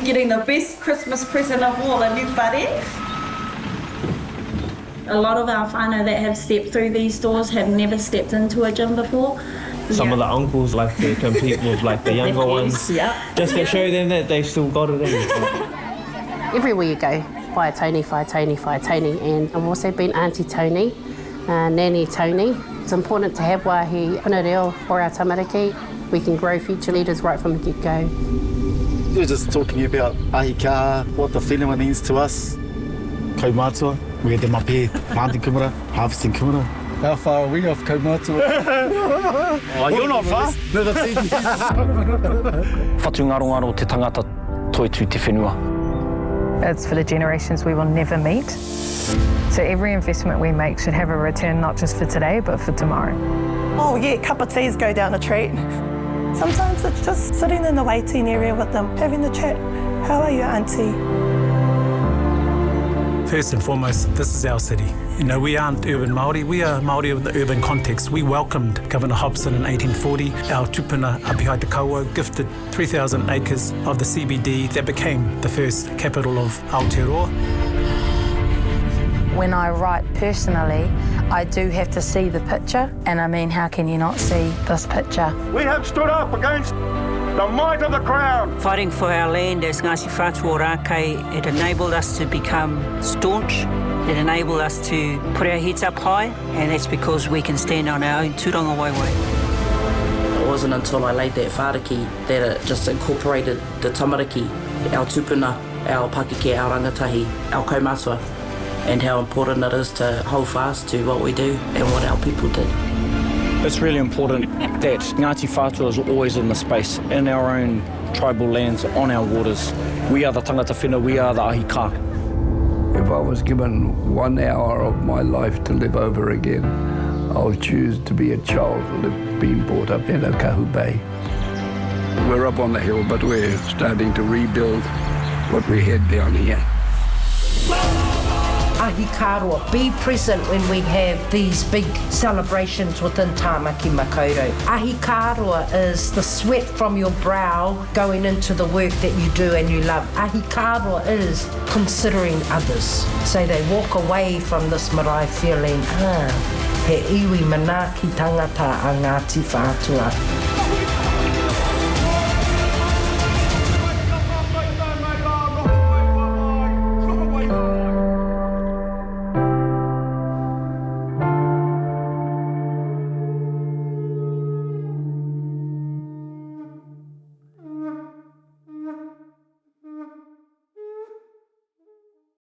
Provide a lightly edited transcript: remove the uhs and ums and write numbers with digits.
getting the best Christmas present of all, a new whare. A lot of our whānau that have stepped through these doors have never stepped into a gym before. Some of the uncles like to compete with like the younger ones, just to show them that they've still got it in. Everywhere you go, whaia Tony, and I've also been Auntie Tony, Nanny Tony. It's important to have wāhi kōrero for our tamariki. We can grow future leaders right from the get-go. We're just talking about ahi kā, what the whenua means to us. Kaumātua, we're the mapi, planting kumara, harvesting kumara. How far are we off Kaumātua? Oh, you're not far. No, that's easy. Whatu ngaro te tangata toi tū te whenua. It's for the generations we will never meet. So every investment we make should have a return not just for today, but for tomorrow. Oh yeah, cup of teas go down a treat. Sometimes it's just sitting in the waiting area with them, having the chat. How are you, Auntie? First and foremost, this is our city. You know, we aren't urban Māori, we are Māori in the urban context. We welcomed Governor Hobson in 1840. Our tupuna Apihae Te Kauau gifted 3,000 acres of the CBD that became the first capital of Aotearoa. When I write personally, I do have to see the picture, and I mean, how can you not see this picture? We have stood up against the might of the Crown. Fighting for our land as Ngāti Whātua Ōrākei, it enabled us to become staunch. It enabled us to put our heads up high, and that's because we can stand on our own tūranga waewae. It wasn't until I laid that whāriki that it just incorporated the tamariki, our tupuna, our pakeke, our rangatahi, our kaumātua, and how important it is to hold fast to what we do and what our people did. It's really important that Ngāti Whātua is always in the space, in our own tribal lands, on our waters. We are the tangata whenua, we are the ahi kā. If I was given 1 hour of my life to live over again, I'll choose to be a child being brought up in Okahu Bay. We're up on the hill, but we're starting to rebuild what we had down here. Ahi kāroa, be present when we have these big celebrations within Tāmaki Makaurau. Ahi kāroa is the sweat from your brow going into the work that you do and you love. Ahi kāroa is considering others. So they walk away from this marae feeling, he iwi mana ki tangata a Ngāti Whātua.